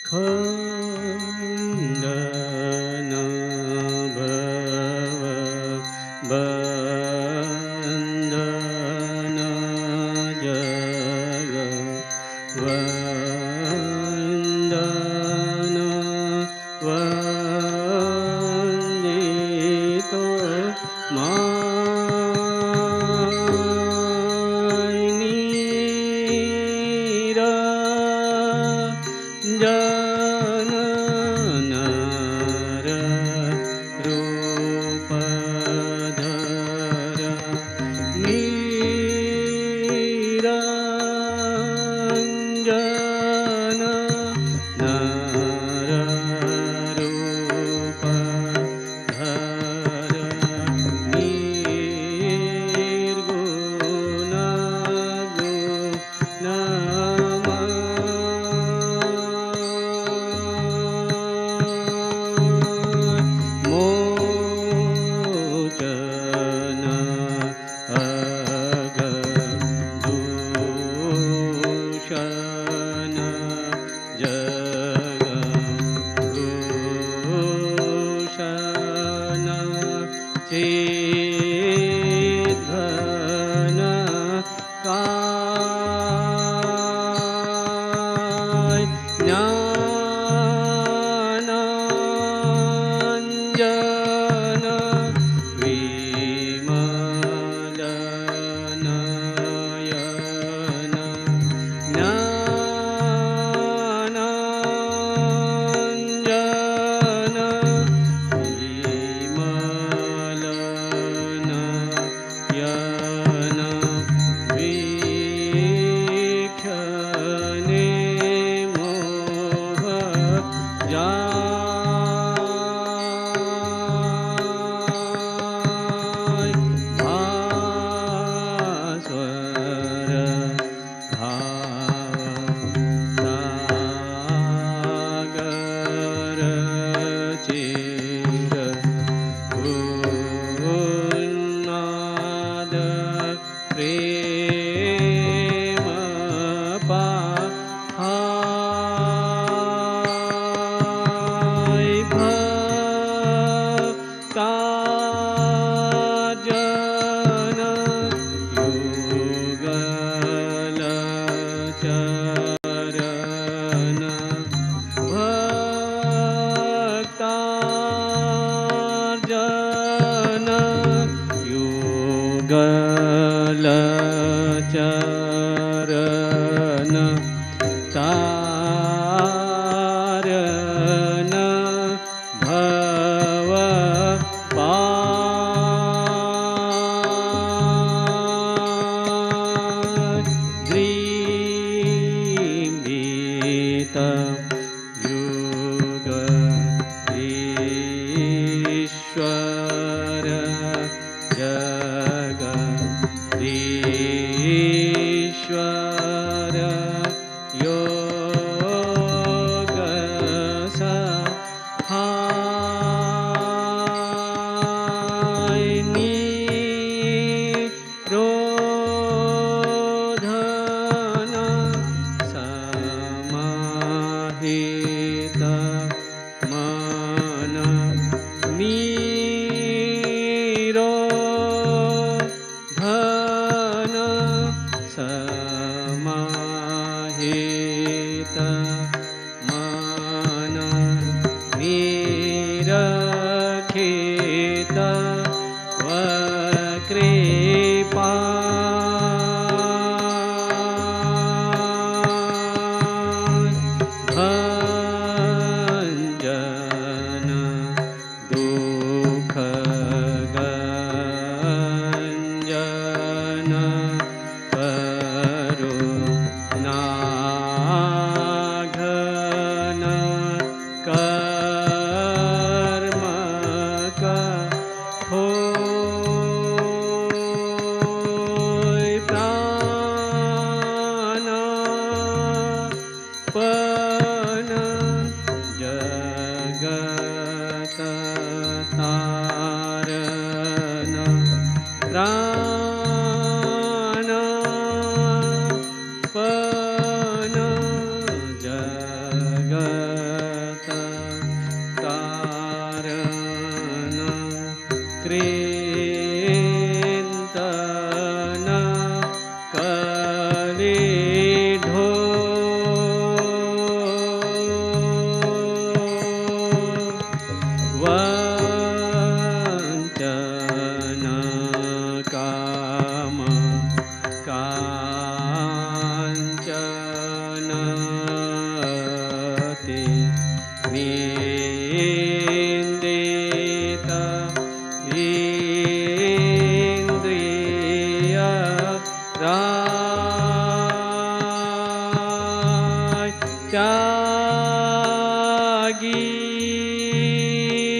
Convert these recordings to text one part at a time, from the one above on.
खण्डन भव बन्धन जग वन्दन वन्दितो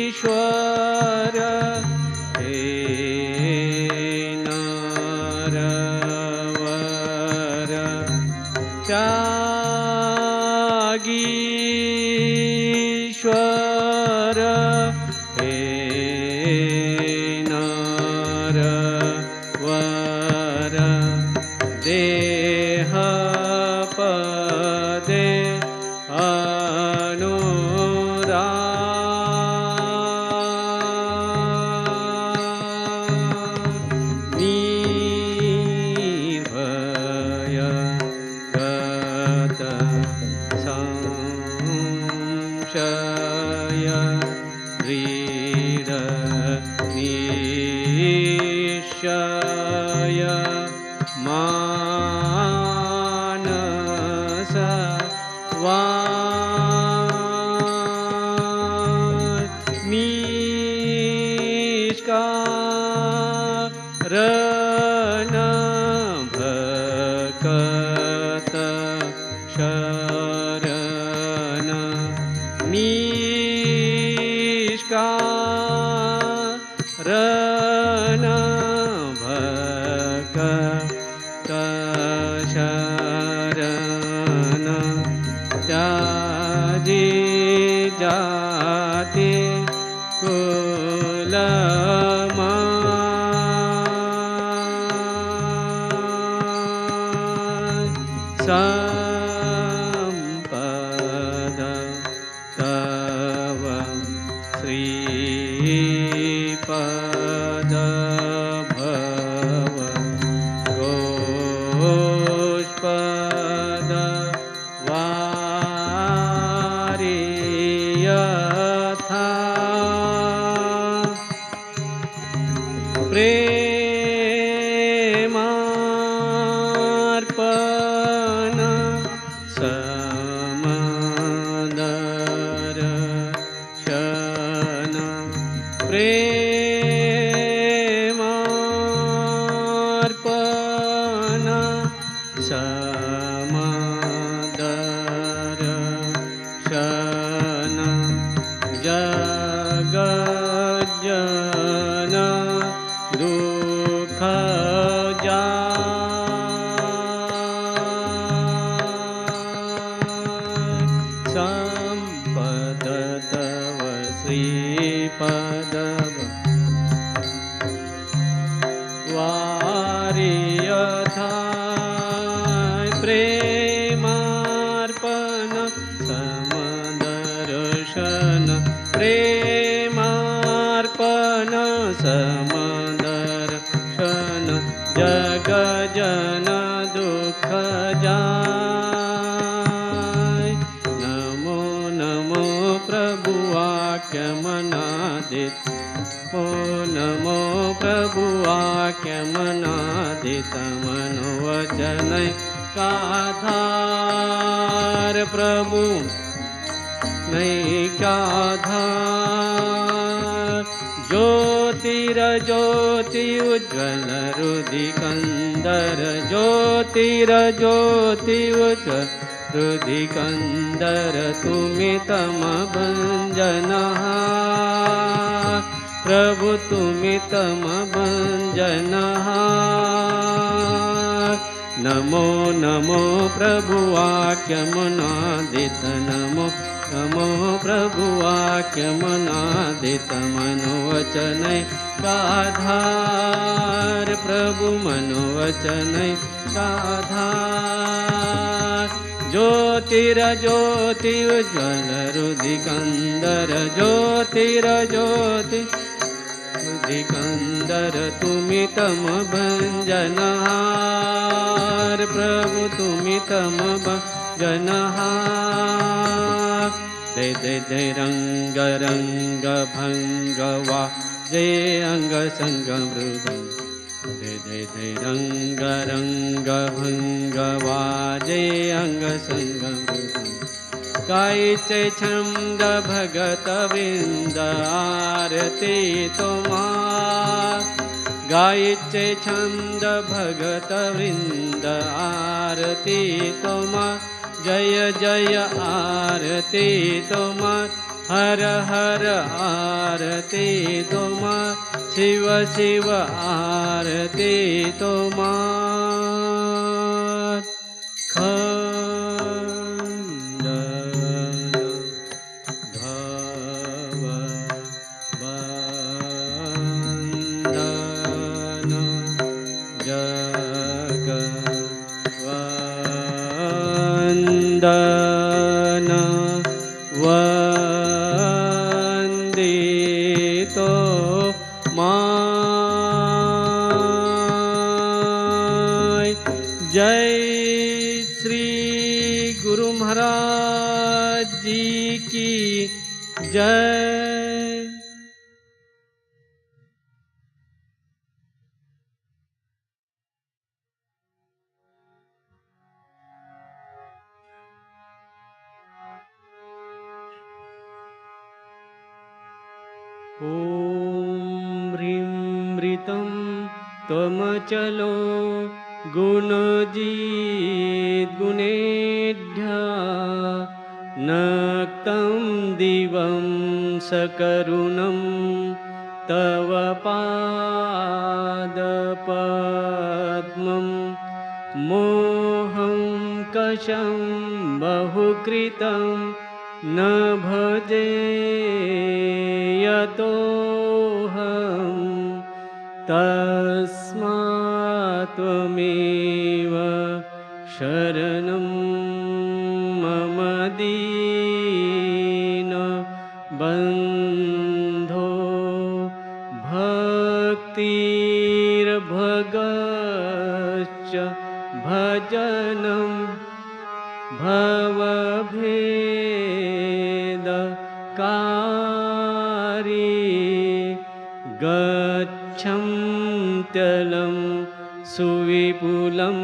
त्यागीश्वर हे नरवर त्यागीश्वर हे नरवर देह पदे निर्भय गत संशय दृढ निश्चय मानस निष्कारण भक्त शरण निष्कारण भक्त शरण त्याजी जाती कुलमा संपद तव श्रीपद भव गोष्पद वारि यथा प्रेमार्पण समदर्शन प्रेमार्पण समदर्शन जगज्जन दुःख संपद तव श्रीपद वारि यथा प्रेमार्पण समदर्शन प्रेमार्पण समदर्शन जगजन दुःख जाय नमो नमो प्रभु वाक्य मनादित ओ नमो प्रभु वाक्य मनादित मनोवचन काधार प्रभु नैकाधार ज्योतिरज्योति उज्ज्वल रुधिकंदर ज्योतिरज्योति उज्ज्वल रुधिकंदर तुमितम भंजनः प्रभु तुमितम भंजनः नमो नमो प्रभु वाक्य मनादित नमो नमो प्रभु वाक्य मनादित मनोवचन काधार प्रभु मनोवचन काधार ज्योतिरज्योति उज्ज्वल रुधिकंदर ज्योतिरज्योति रुधिकंदर तुमितम भंजनहार प्रभु तुमितम भंजनहार दे दे दे रंग रंग भंग वा जय अंग संग मृदंग दे दे दे रंग रंग भंग वा जय अंग संग मृदंग गायचे छंद भगत वृंद आरती तुम्हार गायचे छंद भगत वृंद आरती तुम्हार जय जय आरती तुम्हार, हर हर आरती तुम्हार, शिव शिव आरती तुम्हार। खंडन भव बंधन जगवंदन वंदितो माय। जय श्री गुरु महाराज जी की जय। ॐ ह्रीं ह्रीतं त्वमचलो गुणजिद्गुणेभ्यः नक्तं दिवं सकरुणं तव पादपद्मं मोहं कषं बहुकृतं न भजे यतोऽहं तस्मात् त्वमेव शरणं मम दीनबन्धो। भक्तिर्भगश्च भजनं भवभेदकारी गच्छन्त्यलं सुविपुलं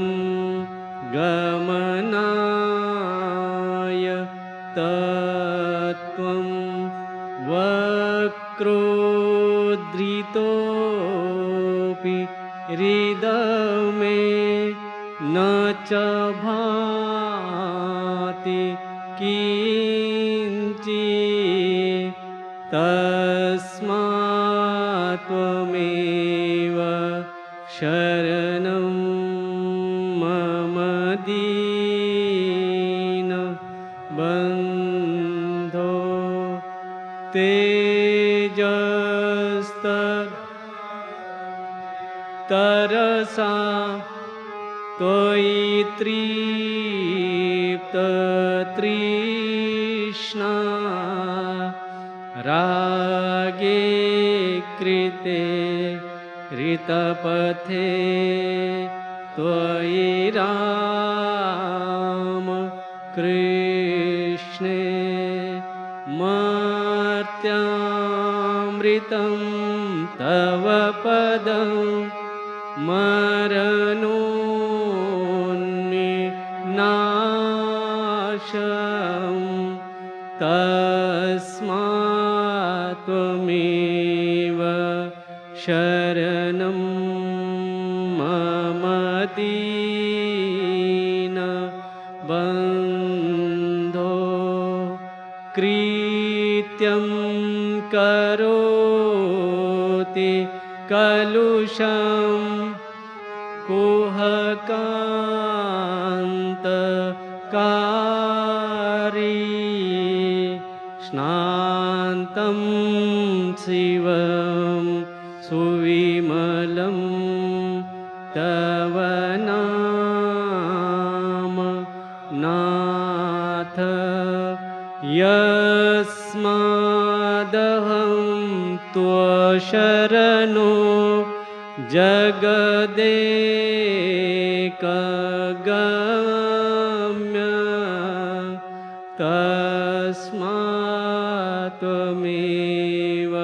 गमनाय तत्त्वं वक्रोद्धृतोऽपि हृदमे न च भाति किञ्चित् तस्मात् त्वमेव शरणं मम दीनबन्धो। तेजस्तरसा त्वयि तृप्ततृष्णा रागे कृते ऋतपथे त्वयि राम कृष्णे मर्त्यामृतं तव पदं मरणोन्विनाशं तस्मात् त्वमेव शरणं मम दीनबन्धो। कृत्यं करोति कलुषं कुहकान्तकारी स्नान्तं शिवं सुविमलं तव नाम नाथ। यस्मादहं त्वशरणो जगदेकगम्य तस्मात् त्वमेव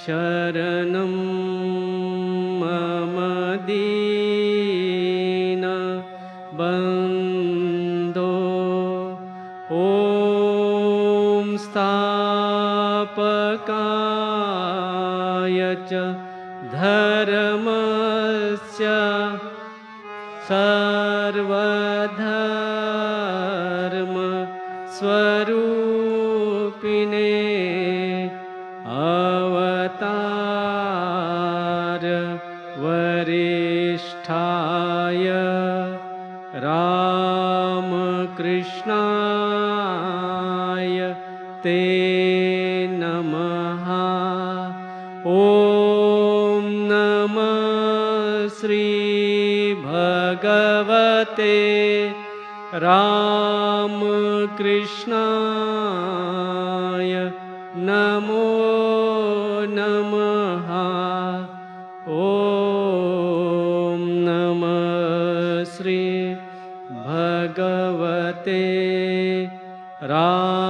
शरणं मम दीनबन्धो। ॐ स्थापकाय च धर्मस्य सर्वधर्मस्वरूपिणे स्वरूपिणे अवतार वरिष्ठाय रामकृष्णाय ते नमः। ॐ नमः श्री भगवते रामकृष्णाय नमो नमः। ॐ नमः श्री भगवते रामकृष्णाय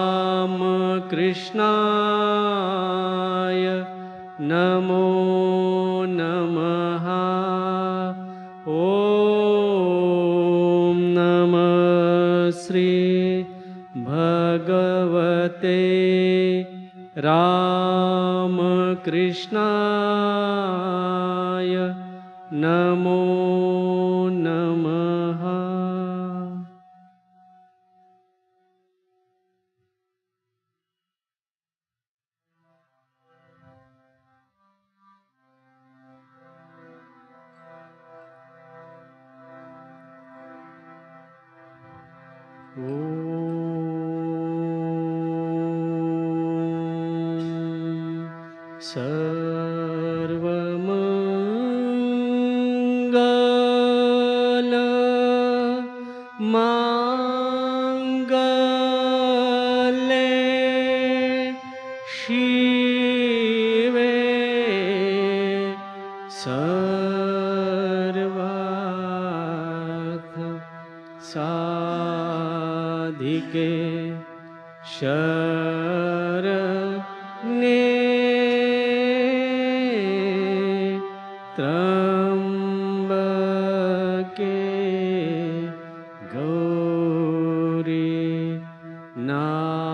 नमो नमः। ॐ नमः श्री भगवते रामकृष्णाय नमो नमः। सर्वमंगल मांगल्ये शिवे सर्वार्थ साधिके शरण्ये त्र्यंबके गौरी नारायणी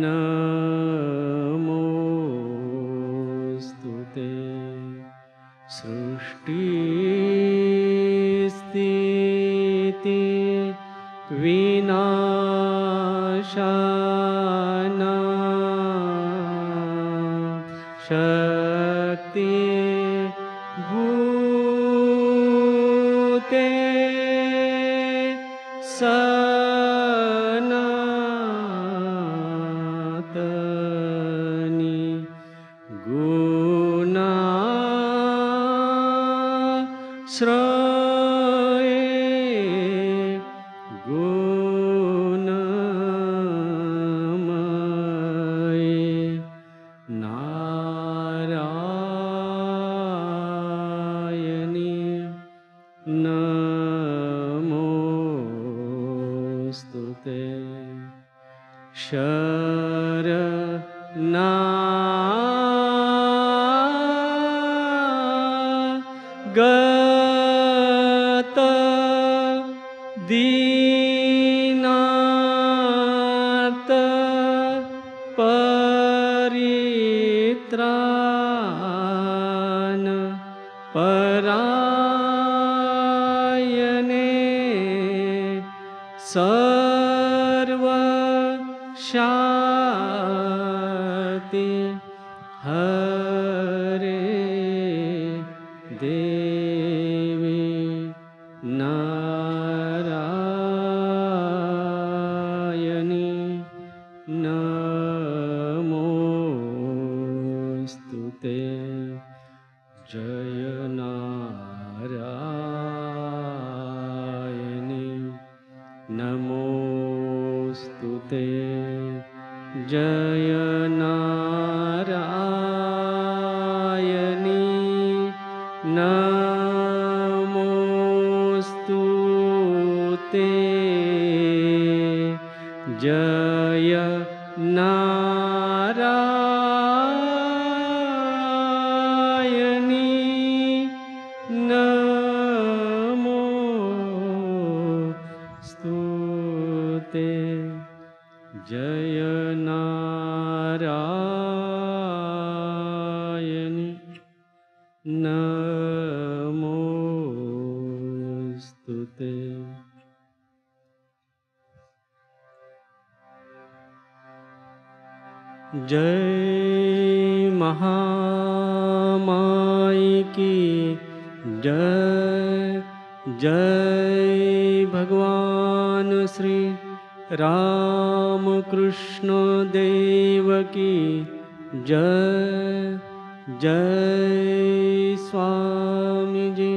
नमोस्तुते। सृष्टि स्थिति विनाशाना शक्ति भूते सनातनी गुणाश्रये गुणमये नारायणी नमोस्तुते। शरणागत दीनार्त परित्राण परायणे सर्व शाति हरे देवी नारायणी नमोस्तुते। जय नारायणी नमोस्तुते। जय नारायणी नमोस्तुते। जय नारायणी नमोस्तुते। जय नारायणी नमोस्तुते। Namostute. जय महामाई की जय। जय भगवान श्री रामकृष्ण देव की जय। जय स्वामी जी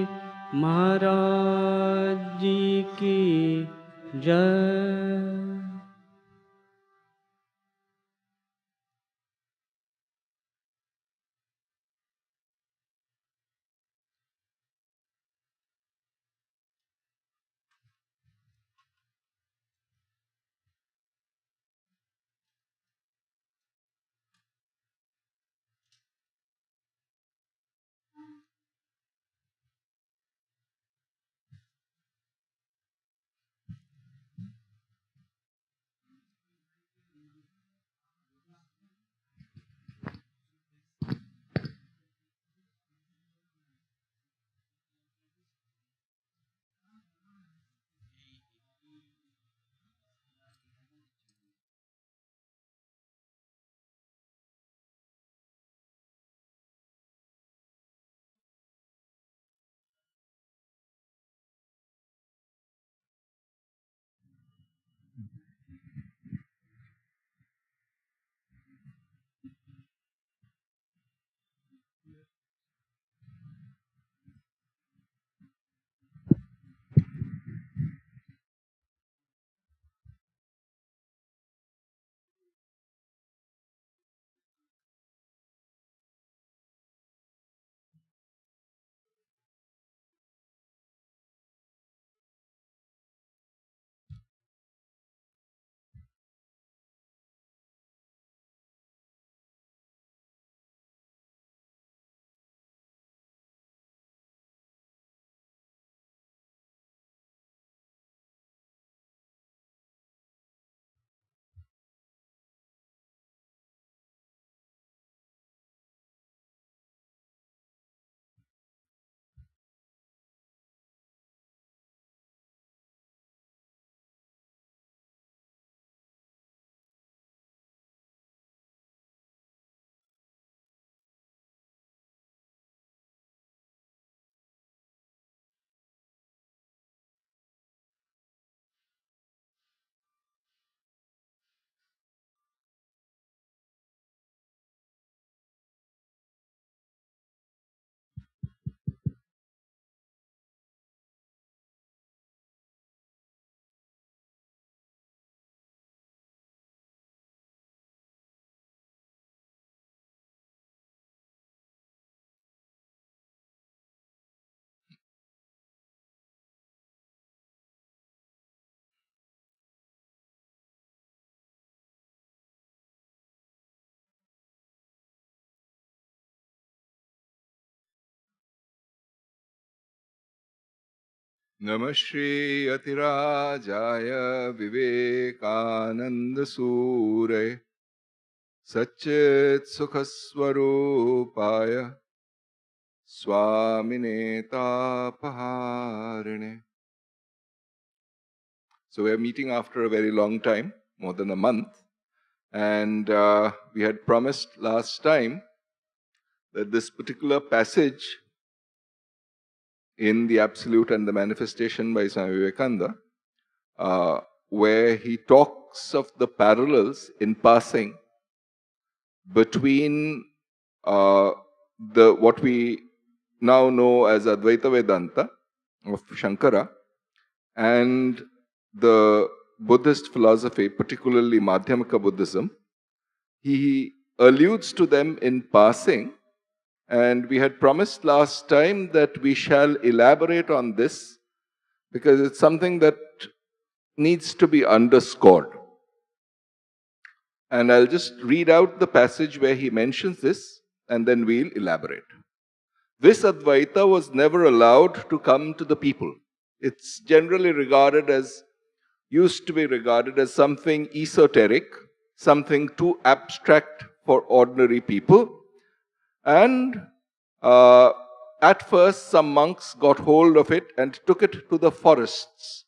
महाराज जी की जय। Namah Shri Yatirajaya Vivekanandasure Satchit Sukhaswarupaya Swamine Tapaharine. So we are meeting after a very long time, more than a month. And we had promised last time that this particular passage in the Absolute and the Manifestation by Swami Vivekananda, where he talks of the parallels in passing between what we now know as Advaita Vedanta of Shankara and the Buddhist philosophy, particularly Madhyamaka Buddhism. He alludes to them in passing, and we had promised last time that we shall elaborate on this because it's something that needs to be underscored. And I'll just read out the passage where he mentions this, and then we'll elaborate. This Advaita was never allowed to come to the people. It's generally used to be regarded as something esoteric, something too abstract for ordinary people. And at first some monks got hold of it and took it to the forests.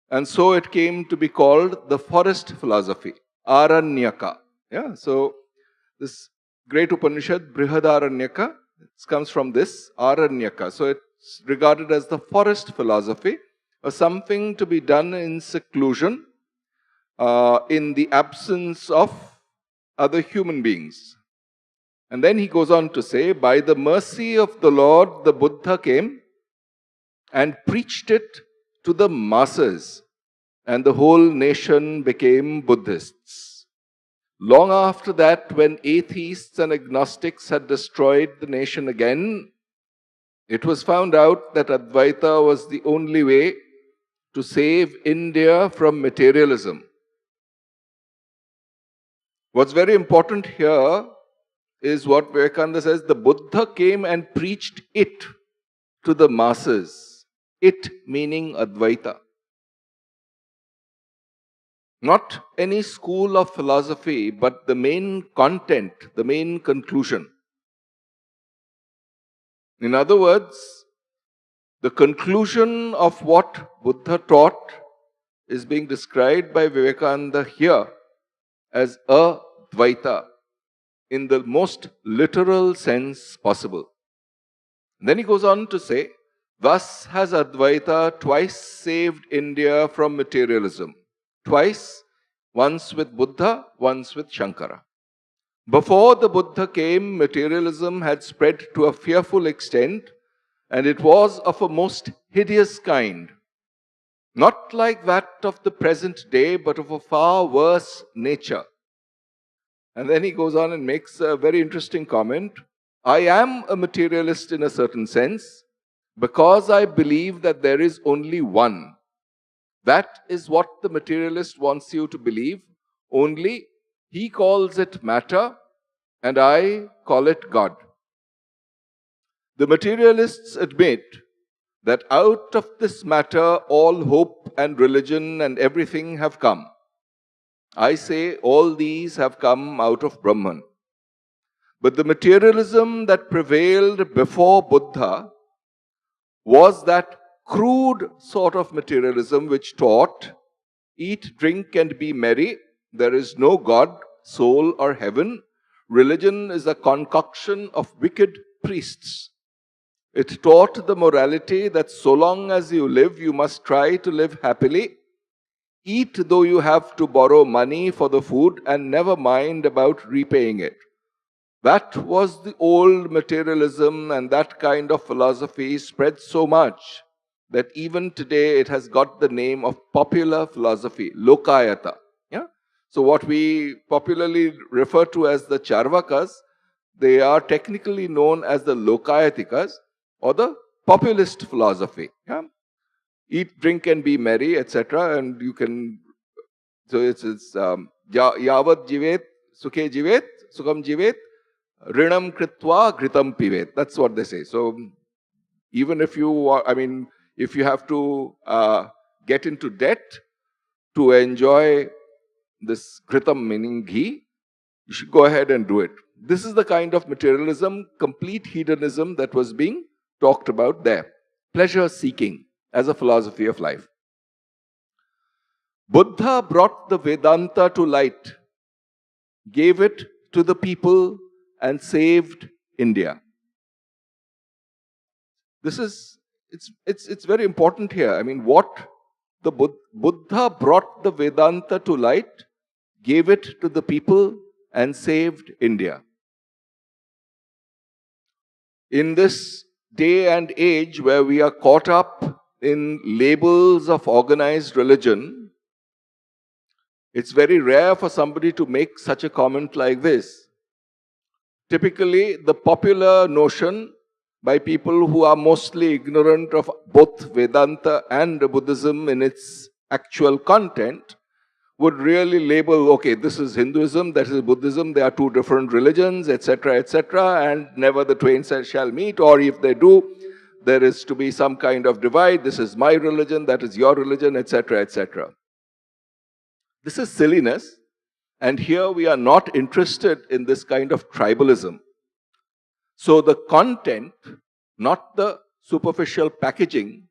And so it came to be called the forest philosophy, Aranyaka. Yeah, so this great Upanishad, Brihadaranyaka, it comes from this, Aranyaka. So it's regarded as the forest philosophy, or something to be done in seclusion, in the absence of other human beings. And then he goes on to say, by the mercy of the Lord, the Buddha came and preached it to the masses, and the whole nation became Buddhists. Long after that, when atheists and agnostics had destroyed the nation again, it was found out that Advaita was the only way to save India from materialism. What's very important here is what Vivekananda says, the Buddha came and preached it to the masses. It meaning Advaita. Not any school of philosophy, but the main content, the main conclusion. In other words, the conclusion of what Buddha taught is being described by Vivekananda here as Advaita in the most literal sense possible. Then he goes on to say, thus has Advaita twice saved India from materialism. Twice, once with Buddha, once with Shankara. Before the Buddha came, materialism had spread to a fearful extent, and it was of a most hideous kind. Not like that of the present day, but of a far worse nature. And then he goes on and makes a very interesting comment. I am a materialist in a certain sense, because I believe that there is only one. That is what the materialist wants you to believe, only he calls it matter and I call it God. The materialists admit that out of this matter all hope and religion and everything have come. I say all these have come out of Brahman. But the materialism that prevailed before Buddha was that crude sort of materialism which taught, eat, drink and be merry, there is no God, soul or heaven. Religion is a concoction of wicked priests. It taught the morality that so long as you live, you must try to live happily. Eat though you have to borrow money for the food and never mind about repaying it. That was the old materialism, and that kind of philosophy spread so much that even today it has got the name of popular philosophy, Lokayata. Yeah? So what we popularly refer to as the Charvakas, they are technically known as the Lokayatikas or the populist philosophy. Yeah? Eat, drink and be merry, etc. And you can, so it's Yavad Jivet, Sukhe Jivet, Sukham Jivet, Rinam Kritva, Gritam Pivet. That's what they say. So even if you are, if you have to get into debt to enjoy this Gritam meaning ghee, you should go ahead and do it. This is the kind of materialism, complete hedonism that was being talked about there. Pleasure seeking as a philosophy of life. Buddha brought the Vedanta to light, gave it to the people and saved India. This is, it's very important here. What the Buddha brought the Vedanta to light, gave it to the people and saved India. In this day and age where we are caught up in labels of organized religion, it's very rare for somebody to make such a comment like this. Typically, the popular notion by people who are mostly ignorant of both Vedanta and Buddhism in its actual content would really label, okay, this is Hinduism, that is Buddhism, they are two different religions, etc., and never the twain shall meet, or if they do, there is to be some kind of divide, this is my religion, that is your religion, etc. This is silliness, and here we are not interested in this kind of tribalism. So the content, not the superficial packaging,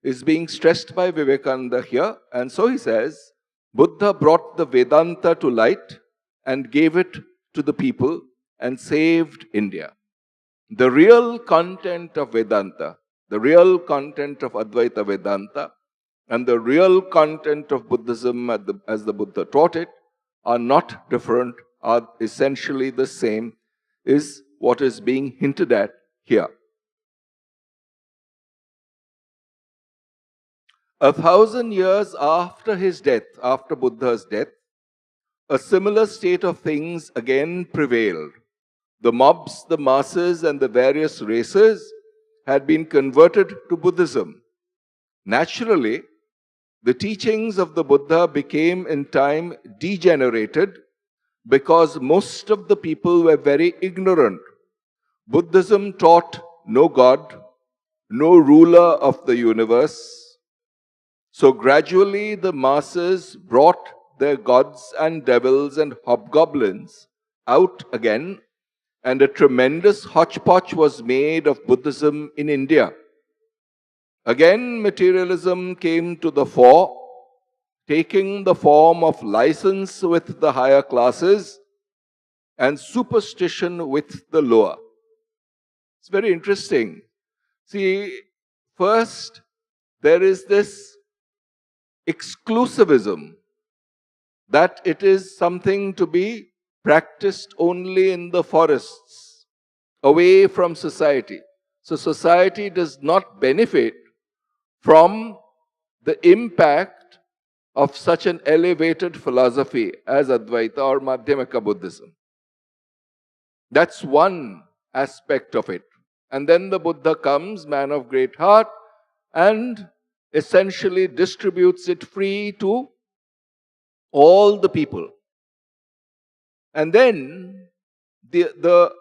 is being stressed by Vivekananda here. And so he says, Buddha brought the Vedanta to light and gave it to the people and saved India. The real content of Vedanta, the real content of Advaita Vedanta, and the real content of Buddhism as the Buddha taught it are not different, are essentially the same, is what is being hinted at here. 1,000 years after his death, after Buddha's death, a similar state of things again prevailed. The mobs, the masses, and the various races had been converted to Buddhism. Naturally, the teachings of the Buddha became in time degenerated because most of the people were very ignorant. Buddhism taught no God, no ruler of the universe. So gradually the masses brought their gods and devils and hobgoblins out again, and a tremendous hodgepodge was made of Buddhism in India. Again, materialism came to the fore, taking the form of license with the higher classes and superstition with the lower. It's very interesting. See, first, there is this exclusivism that it is something to be practiced only in the forests, away from society. So society does not benefit from the impact of such an elevated philosophy as Advaita or Madhyamaka Buddhism. That's one aspect of it. And then the Buddha comes, man of great heart, and essentially distributes it free to all the people. And then the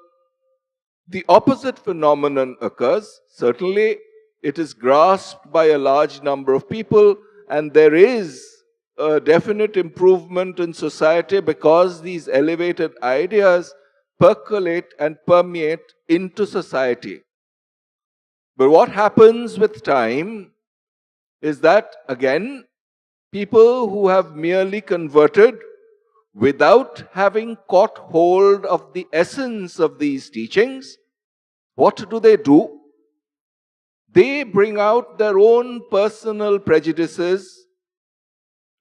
opposite phenomenon occurs. Certainly, it is grasped by a large number of people, and there is a definite improvement in society because these elevated ideas percolate and permeate into society. But what happens with time is that, again, people who have merely converted without having caught hold of the essence of these teachings, what do? They bring out their own personal prejudices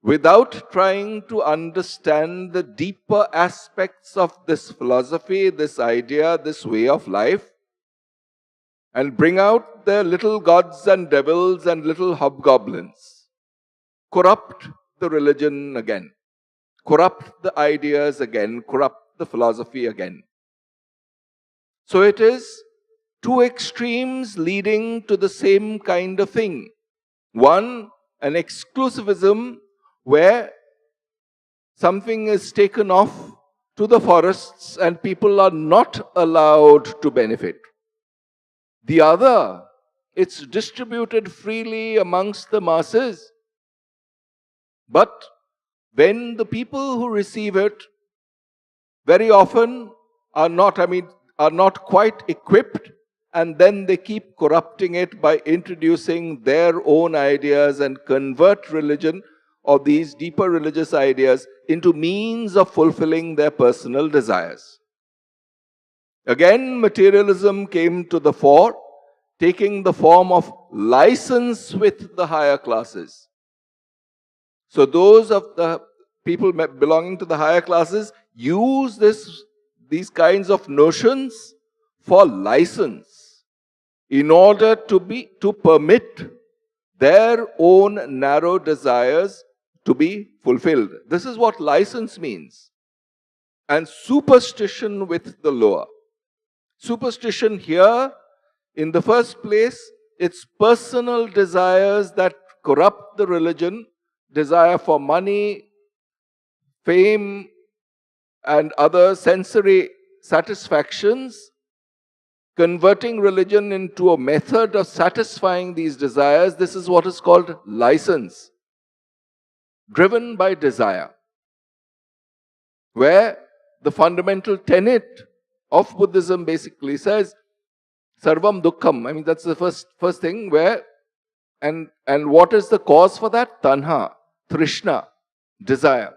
without trying to understand the deeper aspects of this philosophy, this idea, this way of life, and bring out their little gods and devils and little hobgoblins, corrupt the religion again, corrupt the ideas again, corrupt the philosophy again. So it is two extremes leading to the same kind of thing. One, an exclusivism where something is taken off to the forests and people are not allowed to benefit. The other, it's distributed freely amongst the masses. But when the people who receive it very often are not quite equipped, and then they keep corrupting it by introducing their own ideas and convert religion or these deeper religious ideas into means of fulfilling their personal desires. Again, materialism came to the fore, taking the form of license with the higher classes. So those of the people belonging to the higher classes use these kinds of notions for license in order to permit their own narrow desires to be fulfilled. This is what license means. And superstition with the lower. Superstition here, in the first place, it's personal desires that corrupt the religion, desire for money, fame, and other sensory satisfactions, converting religion into a method of satisfying these desires. This is what is called license, driven by desire, where the fundamental tenet of Buddhism basically says, Sarvam dukkham. I mean, that's the first thing where, and what is the cause for that? Tanha, Trishna, desire.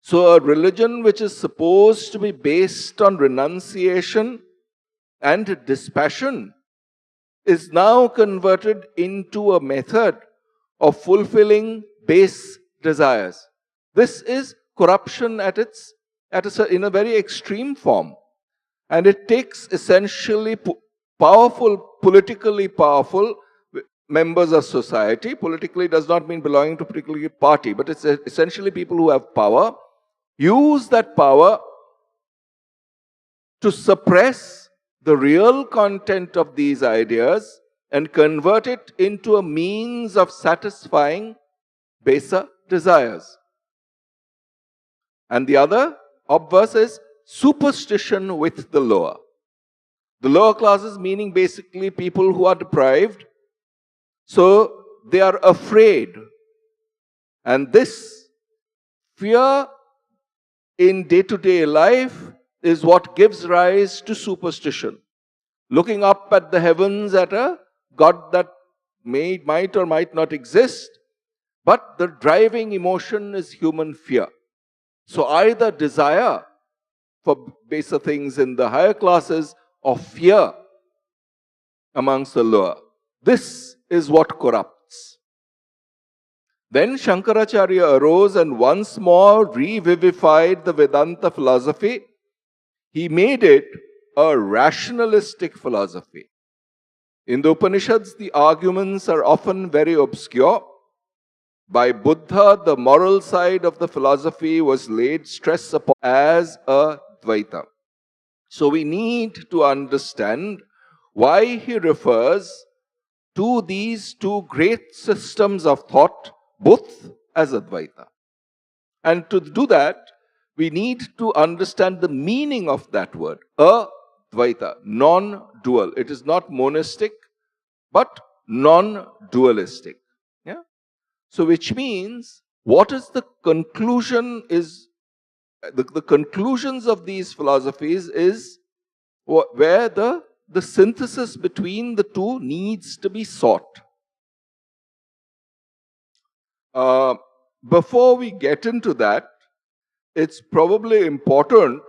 So a religion which is supposed to be based on renunciation and dispassion is now converted into a method of fulfilling base desires. This is corruption in a very extreme form. And it takes essentially politically powerful members of society. Politically does not mean belonging to a particular party, but it's essentially people who have power, use that power to suppress the real content of these ideas and convert it into a means of satisfying baser desires. And the other obverse is superstition with the lower. The lower classes meaning basically people who are deprived, so they are afraid. And this fear in day-to-day life is what gives rise to superstition. Looking up at the heavens at a God that might or might not exist, but the driving emotion is human fear. So either desire for baser things in the higher classes or fear amongst the lower. This is what corrupts. Then Shankaracharya arose and once more revivified the Vedanta philosophy. He made it a rationalistic philosophy. In the Upanishads, the arguments are often very obscure. By Buddha, the moral side of the philosophy was laid stress upon as a Dvaita. So we need to understand why he refers to these two great systems of thought, both as Advaita. And to do that, we need to understand the meaning of that word, Advaita, non-dual. It is not monistic, but non-dualistic. Yeah? So which means, what is the conclusion is, the conclusions of these philosophies is where the synthesis between the two needs to be sought. Before we get into that, it's probably important,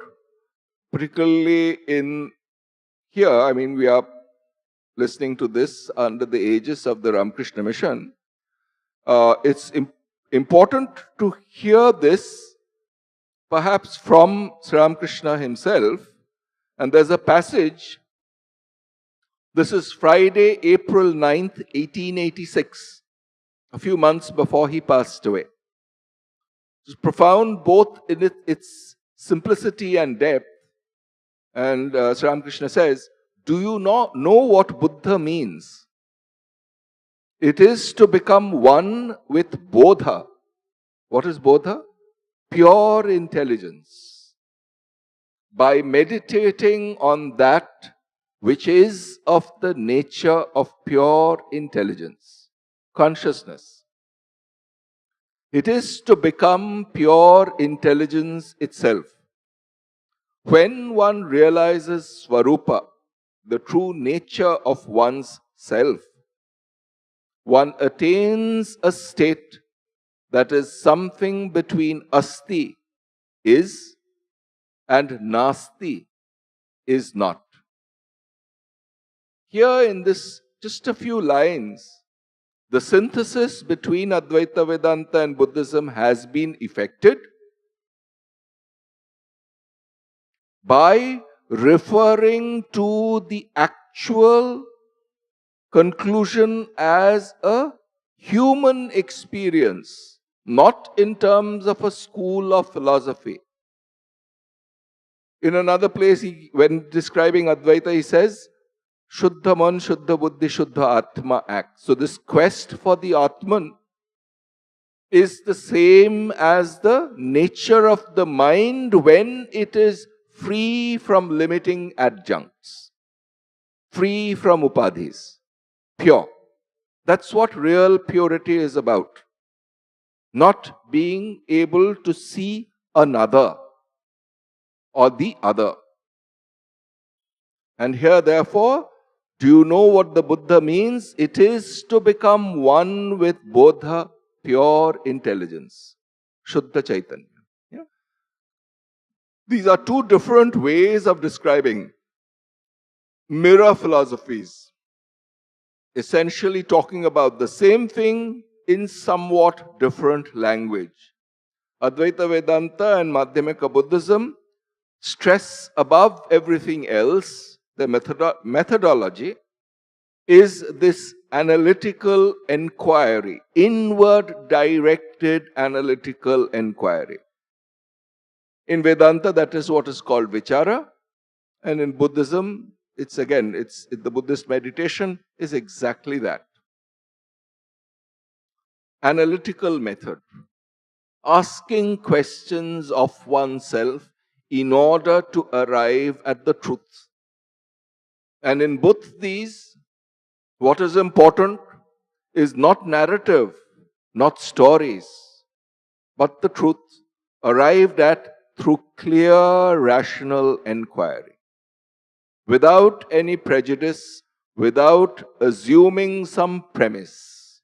particularly in here, I mean, we are listening to this under the aegis of the Ramakrishna Mission. It's important to hear this perhaps from Sri Ramakrishna himself. And there's a passage. This is Friday, April 9th, 1886, a few months before he passed away. It's profound both in its simplicity and depth. And Sri Ramakrishna says, do you know what Buddha means? It is to become one with Bodha. What is Bodha? Pure intelligence. By meditating on that which is of the nature of pure intelligence, consciousness. It is to become pure intelligence itself. When one realizes Swarupa, the true nature of one's self, one attains a state that is something between asti, is, and nasti, is not. Here in this, just a few lines, the synthesis between Advaita Vedanta and Buddhism has been effected by referring to the actual conclusion as a human experience, not in terms of a school of philosophy. In another place, when describing Advaita, he says, Shuddha Man, Shuddha Buddhi, Shuddha Atma act. So this quest for the Atman is the same as the nature of the mind when it is free from limiting adjuncts, free from upadhis, pure. That's what real purity is about. Not being able to see another or the other. And here, therefore, do you know what the Buddha means? It is to become one with Bodha, pure intelligence, Shuddha Chaitanya. Yeah? These are two different ways of describing mirror philosophies, essentially talking about the same thing in somewhat different language. Advaita Vedanta and Madhyamika Buddhism stress above everything else, the methodology is this analytical enquiry, inward directed analytical enquiry. In Vedanta, that is what is called vichara, and in Buddhism, the Buddhist meditation is exactly that. Analytical method, asking questions of oneself in order to arrive at the truth. And in both these, what is important is not narrative, not stories, but the truth arrived at through clear rational enquiry. Without any prejudice, without assuming some premise.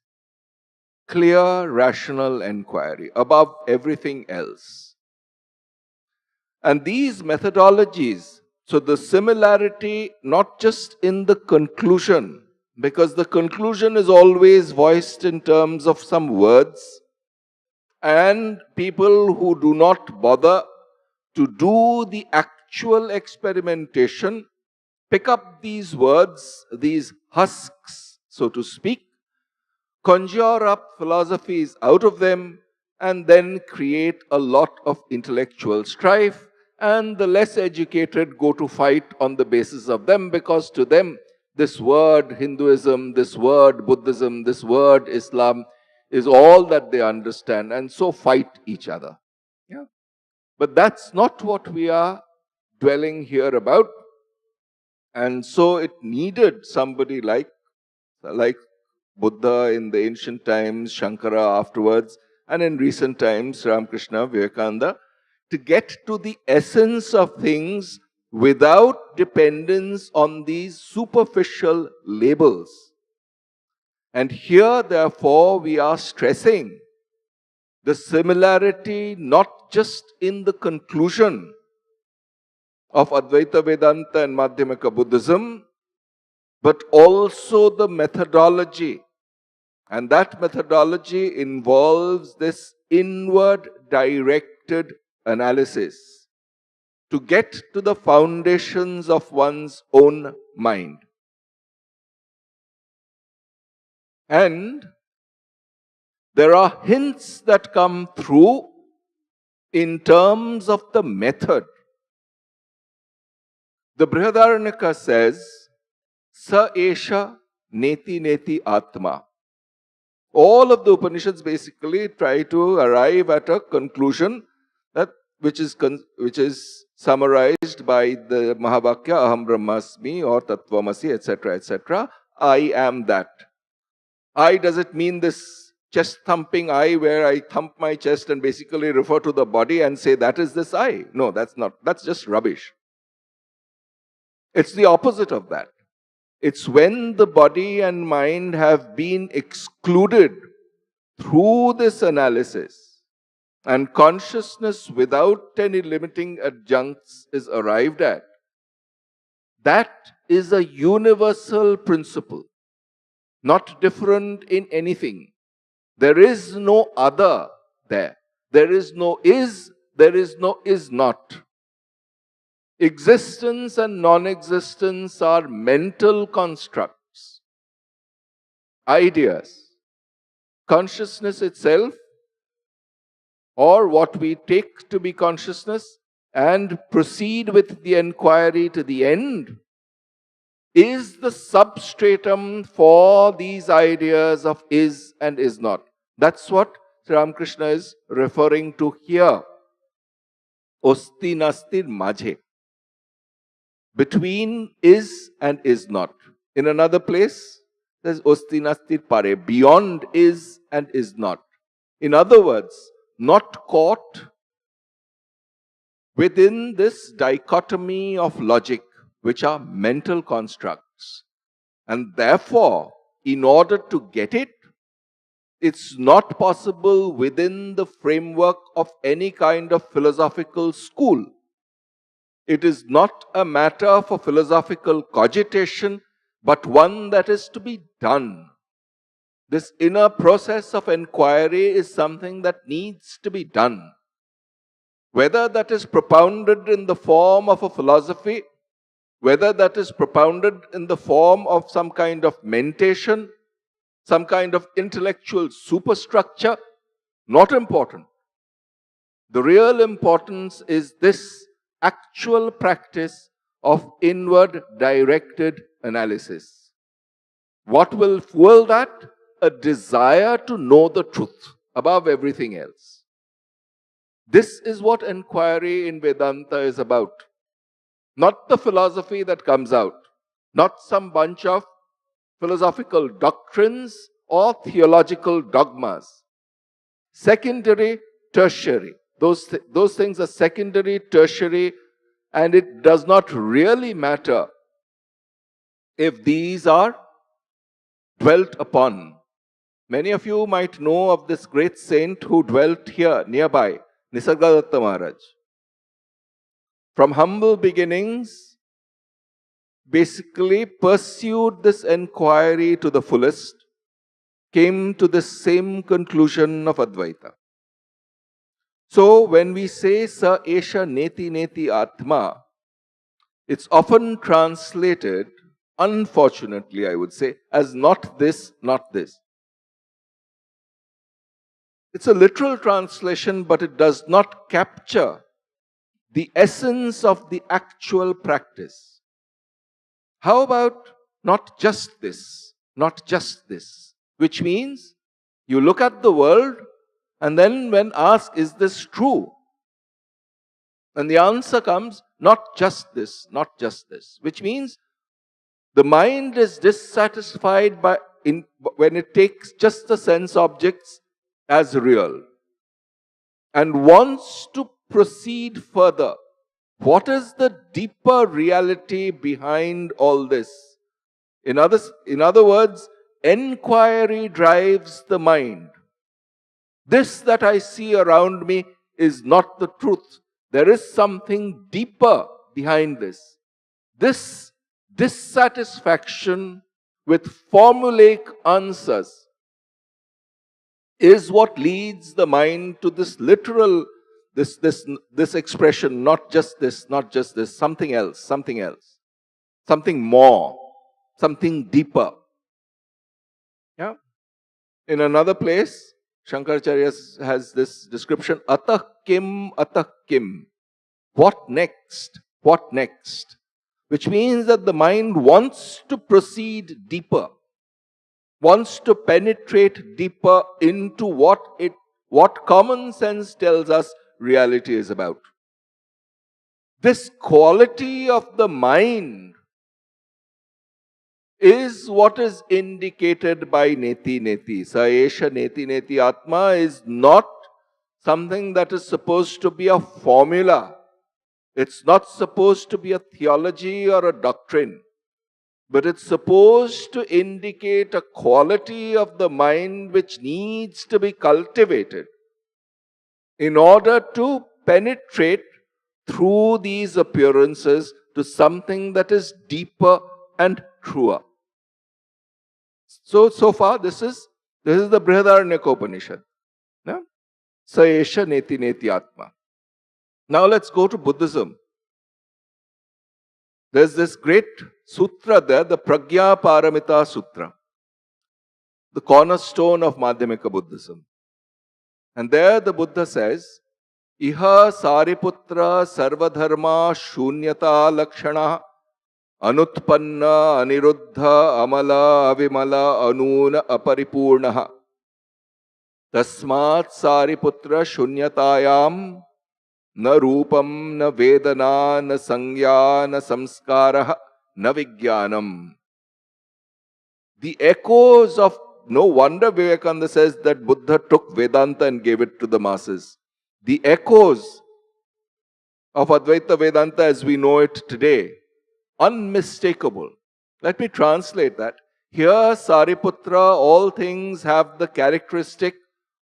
Clear rational enquiry above everything else. And these methodologies, so the similarity not just in the conclusion, because the conclusion is always voiced in terms of some words, and people who do not bother to do the actual experimentation pick up these words, these husks, so to speak, conjure up philosophies out of them, and then create a lot of intellectual strife, and the less educated go to fight on the basis of them, because to them, this word Hinduism, this word Buddhism, this word Islam is all that they understand, and so fight each other. Yeah? But that's not what we are dwelling here about. And so it needed somebody like Buddha in the ancient times, Shankara afterwards, and in recent times, Ramakrishna, Vivekananda, to get to the essence of things without dependence on these superficial labels. And here, therefore, we are stressing the similarity not just in the conclusion of Advaita Vedanta and Madhyamika Buddhism, but also the methodology. And that methodology involves this inward directed analysis to get to the foundations of one's own mind. And there are hints that come through in terms of the method. The Brihadaranyaka says, Sa Esha Neti Neti Atma. All of the Upanishads basically try to arrive at a conclusion which is summarized by the Mahavakya Aham Brahmasmi or Tattvamasi, etc., etc. I am that. I, does it mean this chest thumping I, where I thump my chest and basically refer to the body and say that is this I? No, that's not. That's just rubbish. It's the opposite of that. It's when the body and mind have been excluded through this analysis and consciousness without any limiting adjuncts is arrived at. That is a universal principle, not different in anything. There is no other there. There is no is not. Existence and non-existence are mental constructs, ideas. Consciousness itself, or what we take to be consciousness, and proceed with the enquiry to the end, is the substratum for these ideas of is and is not. That's what Sri Ramakrishna is referring to here. Osti nastir majhe. Between is and is not. In another place, there's osti nastir pare. Beyond is and is not. In other words, not caught within this dichotomy of logic, which are mental constructs. And therefore, in order to get it, it's not possible within the framework of any kind of philosophical school. It is not a matter for philosophical cogitation, but one that is to be done. This inner process of inquiry is something that needs to be done. Whether that is propounded in the form of a philosophy, whether that is propounded in the form of some kind of mentation, some kind of intellectual superstructure, not important. The real importance is this actual practice of inward directed analysis. What will fuel that? A desire to know the truth above everything else. This is what inquiry in Vedanta is about. Not the philosophy that comes out, not some bunch of philosophical doctrines or theological dogmas. Secondary, tertiary. Those things are secondary, tertiary, and it does not really matter if these are dwelt upon. Many of you might know of this great saint who dwelt here nearby, Nisargadatta Maharaj. From humble beginnings, basically pursued this inquiry to the fullest, came to the same conclusion of Advaita. So when we say Sa Esha Neti Neti Atma, it's often translated, unfortunately I would say, as not this, not this. It's a literal translation, but it does not capture the essence of the actual practice. How about not just this, not just this, which means you look at the world and then when asked, is this true? And the answer comes, not just this, not just this, which means the mind is dissatisfied when it takes just the sense objects as real and wants to proceed further. What is the deeper reality behind all this? In other words, inquiry drives the mind. This that I see around me is not the truth. There is something deeper behind this. This dissatisfaction with formulaic answers is what leads the mind to this literal, this expression, not just this, something else, something more, something deeper. Yeah. In another place, Shankaracharya has this description, atah kim, atah kim. What next? What next? Which means that the mind wants to proceed deeper, wants to penetrate deeper into what common sense tells us reality is about. This quality of the mind is what is indicated by neti neti. Sa esha neti neti atma is not something that is supposed to be a formula. It's not supposed to be a theology or a doctrine. But it's supposed to indicate a quality of the mind which needs to be cultivated in order to penetrate through these appearances to something that is deeper and truer. So far this is the Brihadaranyaka Upanishad. No? Sa esha neti neti atma. Now let's go to Buddhism. There's this great sutra there, the Pragya Paramita Sutra, the cornerstone of Madhyamika Buddhism. And there the Buddha says, Iha Sariputra Sarvadharma Shunyata Lakshana Anutpanna Aniruddha Amala Avimala Anuna Aparipurnaha Tasmat Sariputra Shunyatayam Na Rupam Na Vedana Na Sangya Na Samskaraha Na Vijnanam. The echoes of, no wonder Vivekananda says that Buddha took Vedanta and gave it to the masses. The echoes of Advaita Vedanta as we know it today unmistakable. Let me translate that. Here, Sariputra, all things have the characteristic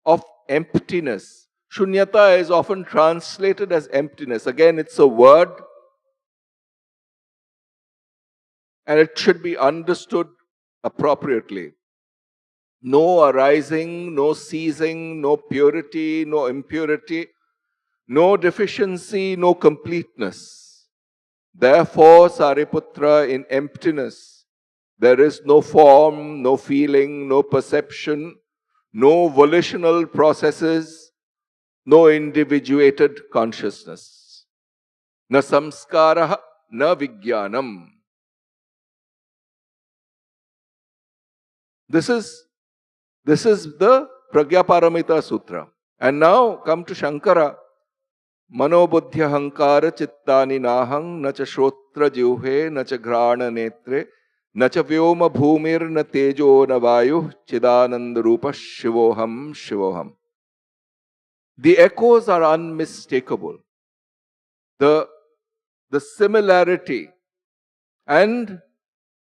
of emptiness. Shunyata is often translated as emptiness. Again, it's a word and it should be understood appropriately. No arising, no ceasing, no purity, no impurity, no deficiency, no completeness. Therefore, Sariputra, in emptiness, there is no form, no feeling, no perception, no volitional processes, no individuated consciousness. Na samskara, na vijnanam. This is the Pragyaparamita Sutra. And now come to Shankara. Manobuddhya hankara chittani nahang nacha shrotra juhe nacha grana netre nacha vyoma bhumir na tejo na vayu chidananda rupa shivoham shivoham. The echoes are unmistakable. The similarity. And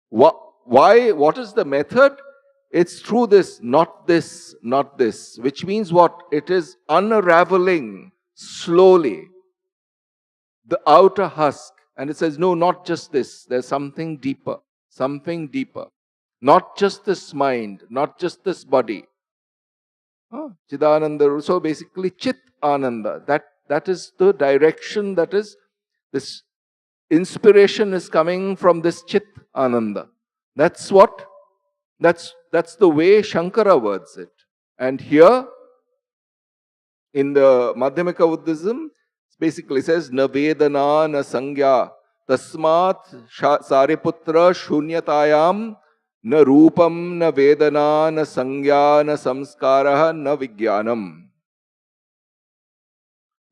what is the method? It's through this, not this, not this. Which means what? It is unraveling slowly the outer husk. And it says, no, not just this. There's something deeper. Something deeper. Not just this mind, not just this body. Chidananda. So basically, Chit Ananda. That is the direction, that is, this inspiration is coming from this Chit Ananda. That's the way Shankara words it. And here, in the Madhyamika Buddhism, it basically says, na vedana na sangya tasmat sariputra shunyatayam na rupam na vedana na sangya na samskara na vijnanam.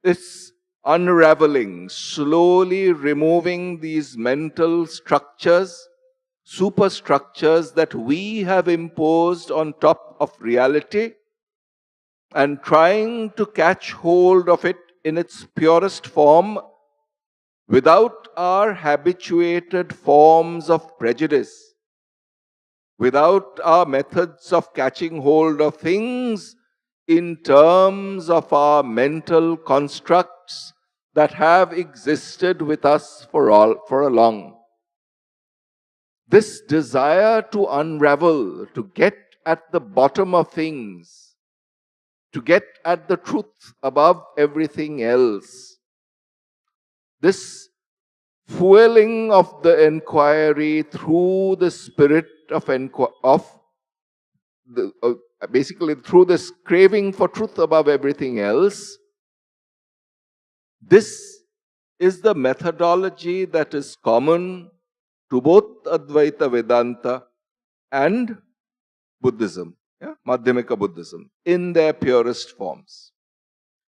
It's unraveling, slowly removing these mental structures, superstructures that we have imposed on top of reality, and trying to catch hold of it in its purest form without our habituated forms of prejudice, without our methods of catching hold of things in terms of our mental constructs that have existed with us for a long. This desire to unravel, to get at the bottom of things, to get at the truth above everything else. This fueling of the inquiry through the spirit basically through this craving for truth above everything else. This is the methodology that is common to both Advaita Vedanta and Buddhism, Madhyamika Buddhism, in their purest forms.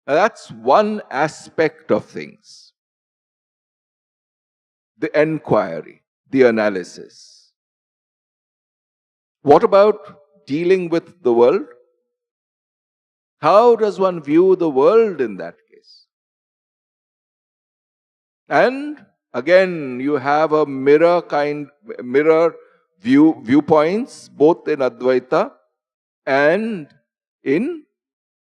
Now that's one aspect of things. The enquiry, the analysis. What about dealing with the world? How does one view the world in that case? And again, you have a mirror viewpoints, both in Advaita and in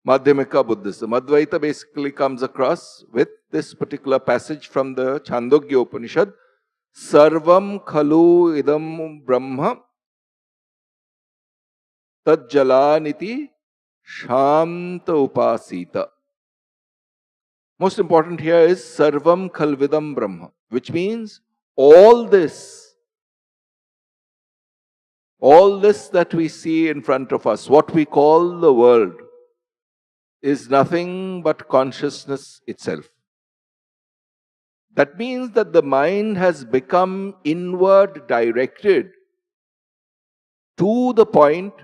Madhyamika Buddhism. Advaita basically comes across with this particular passage from the Chandogya Upanishad, Sarvam Khalu Idam Brahma Tad Jalaniti Shanta Upasita. Most important here is Sarvam Khalvidam Brahma, which means all this that we see in front of us, what we call the world, is nothing but consciousness itself. That means that the mind has become inward directed to the point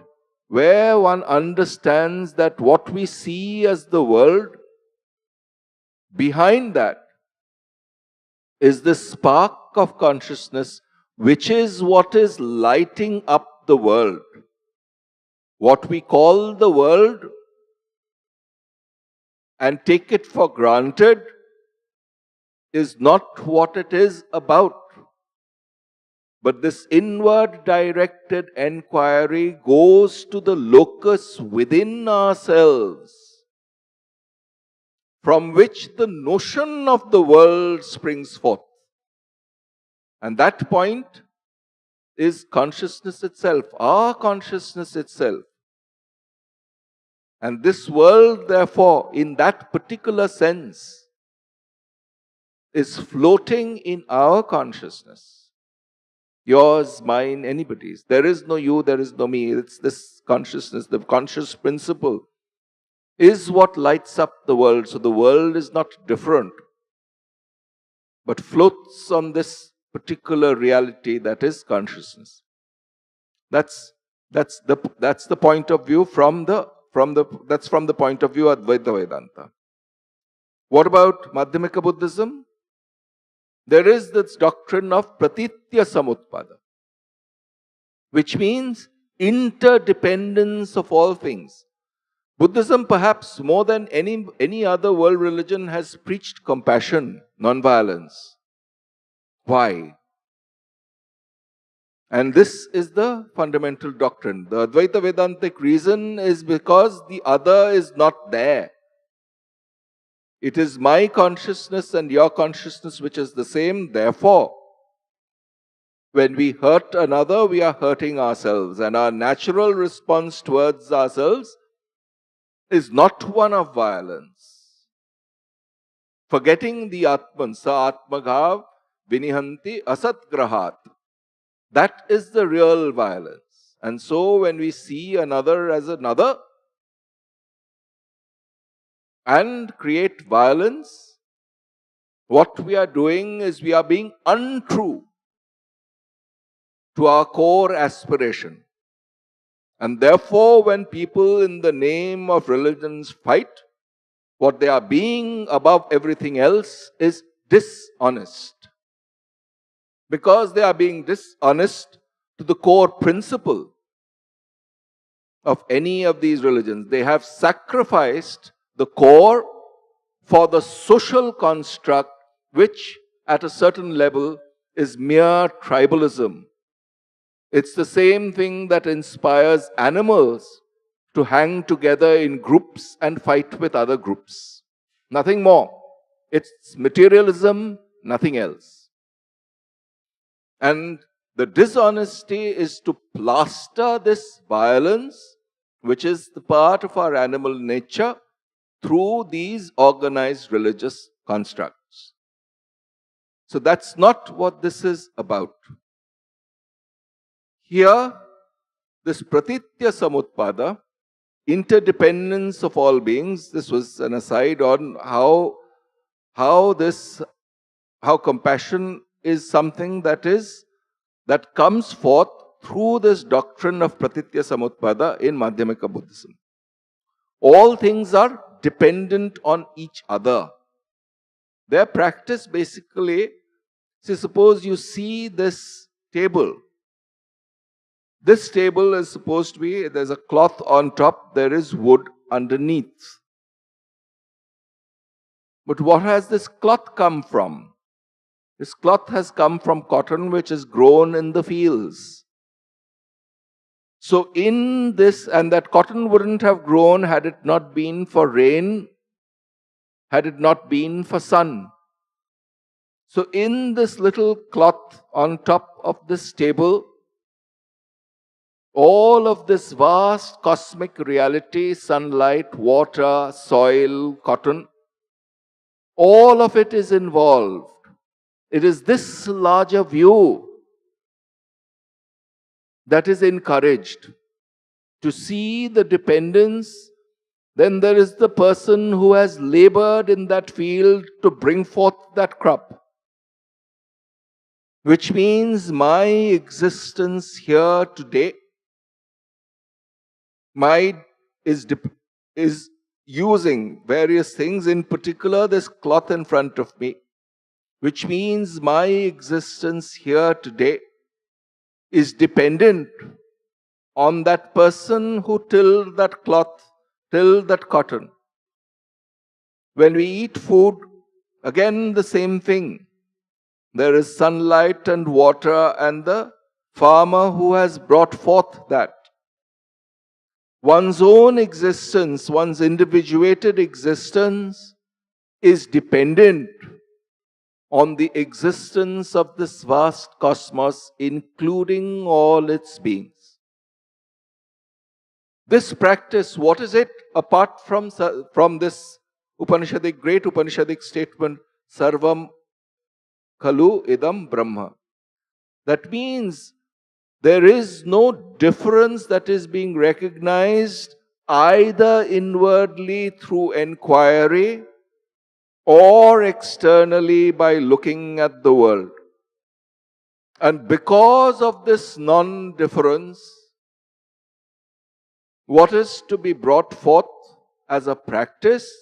where one understands that what we see as the world, behind that is the spark of consciousness, which is what is lighting up the world. What we call the world and take it for granted is not what it is about. But this inward directed enquiry goes to the locus within ourselves, from which the notion of the world springs forth. And that point is consciousness itself, our consciousness itself. And this world, therefore, in that particular sense, is floating in our consciousness. Yours, mine, anybody's. There is no you, there is no me. It's this consciousness, the conscious principle, is what lights up the world. So the world is not different, but floats on this particular reality that is consciousness. That's the point of view from the point of view of Advaita Vedanta. What about Madhyamika Buddhism? There is this doctrine of Pratitya Samutpada, which means interdependence of all things. Buddhism, perhaps more than any other world religion, has preached compassion, non-violence. Why? And this is the fundamental doctrine. The Advaita Vedantic reason is because the other is not there. It is my consciousness and your consciousness which is the same. Therefore, when we hurt another, we are hurting ourselves. And our natural response towards ourselves is not one of violence. Forgetting the Atman, sa atmaghav vinihanti asatgrahat. That is the real violence. And so when we see another as another and create violence, what we are doing is we are being untrue to our core aspiration. And therefore, when people in the name of religions fight, what they are being above everything else is dishonest. Because they are being dishonest to the core principle of any of these religions. They have sacrificed the core for the social construct, which at a certain level is mere tribalism. It's the same thing that inspires animals to hang together in groups and fight with other groups. Nothing more. It's materialism, nothing else. And the dishonesty is to plaster this violence, which is the part of our animal nature, through these organized religious constructs. So that's not what this is about. Here, this Pratitya Samutpada, interdependence of all beings, this was an aside on how compassion is something that comes forth through this doctrine of Pratitya Samutpada in Madhyamika Buddhism. All things are dependent on each other. Their practice basically, suppose you see this table. This table is supposed to be, there's a cloth on top, there is wood underneath. But what has this cloth come from? This cloth has come from cotton which is grown in the fields. So in this, and that cotton wouldn't have grown had it not been for rain, had it not been for sun. So in this little cloth on top of this table, all of this vast cosmic reality, sunlight, water, soil, cotton, all of it is involved. It is this larger view that is encouraged. To see the dependence, then there is the person who has labored in that field to bring forth that crop. Which means my existence here today is using various things, in particular this cloth in front of me. Which means my existence here today is dependent on that person who tilled that cloth, tilled that cotton. When we eat food, again the same thing. There is sunlight and water and the farmer who has brought forth that. One's own existence, one's individuated existence is dependent on the existence of this vast cosmos, including all its beings. This practice, what is it apart from this Upanishadic, great Upanishadic statement, Sarvam Khalu Idam Brahma? That means there is no difference that is being recognized either inwardly through enquiry or externally by looking at the world. And because of this non-difference, what is to be brought forth as a practice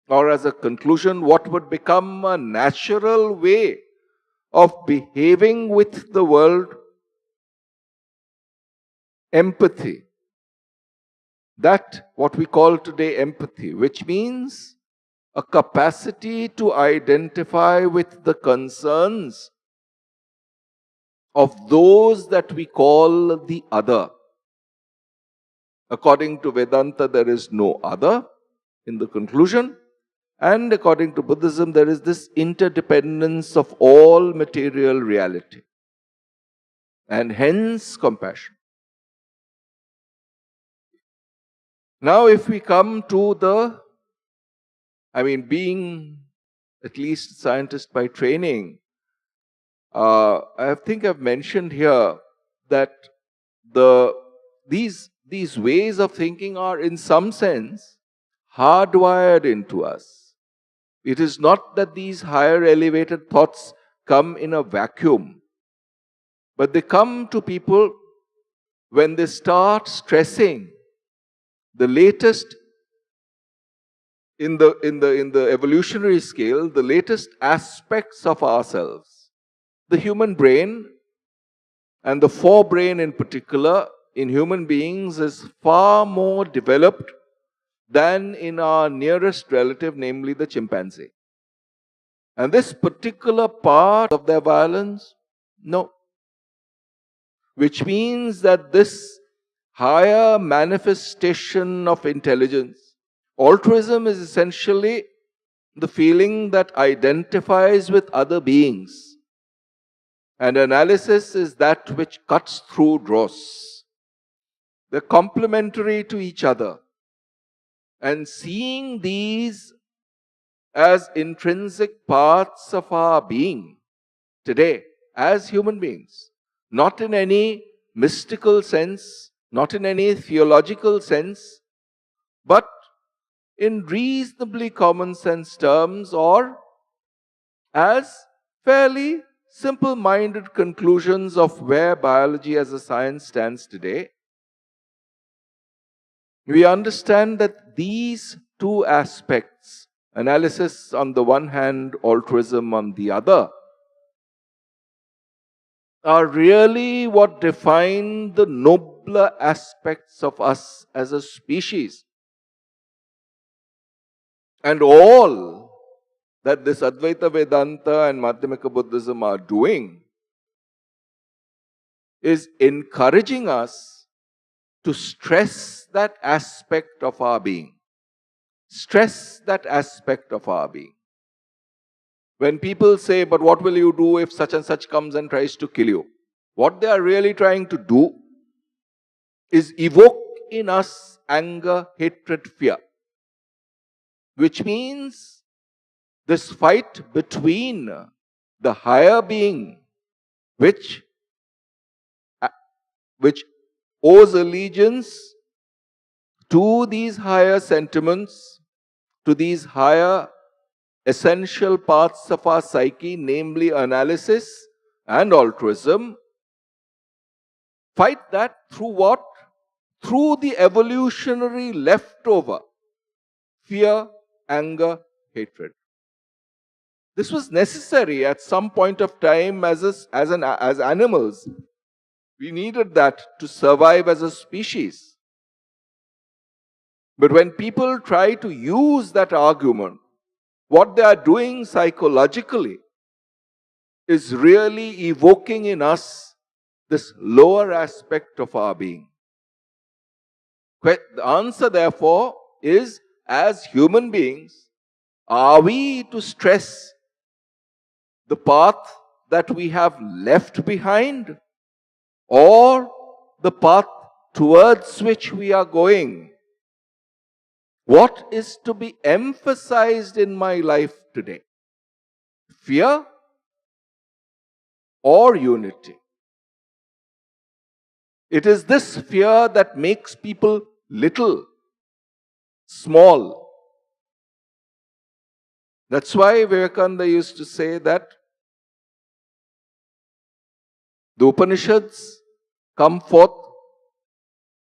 or as a conclusion, what would become a natural way of behaving with the world? Empathy. That, what we call today empathy, which means a capacity to identify with the concerns of those that we call the other. According to Vedanta, there is no other in the conclusion. And according to Buddhism, there is this interdependence of all material reality. And hence compassion. Now, if we come to being at least a scientist by training, I think I've mentioned here that these ways of thinking are in some sense hardwired into us. It is not that these higher elevated thoughts come in a vacuum, but they come to people when they start stressing the latest in the evolutionary scale, the latest aspects of ourselves. The human brain, and the forebrain in particular, in human beings is far more developed than in our nearest relative, namely the chimpanzee. And this particular part of their violence, no. Which means that this higher manifestation of intelligence, altruism is essentially the feeling that identifies with other beings. And analysis is that which cuts through dross. They're complementary to each other. And seeing these as intrinsic parts of our being today, as human beings, not in any mystical sense, not in any theological sense, but in reasonably common sense terms, or as fairly simple-minded conclusions of where biology as a science stands today, we understand that these two aspects, analysis on the one hand, altruism on the other, are really what define the nobler aspects of us as a species. And all that this Advaita Vedanta and Madhyamika Buddhism are doing is encouraging us to stress that aspect of our being. Stress that aspect of our being. When people say, but what will you do if such and such comes and tries to kill you? What they are really trying to do is evoke in us anger, hatred, fear. Which means this fight between the higher being, which owes allegiance to these higher sentiments, to these higher essential parts of our psyche, namely analysis and altruism. Fight that through what? Through the evolutionary leftover fear, anger, hatred. This was necessary at some point of time as animals. We needed that to survive as a species. But when people try to use that argument, what they are doing psychologically is really evoking in us this lower aspect of our being. The answer, therefore, is, as human beings, are we to stress the path that we have left behind, or the path towards which we are going? What is to be emphasized in my life today? Fear or unity? It is this fear that makes people little, small. That's why Vivekananda used to say that the Upanishads come forth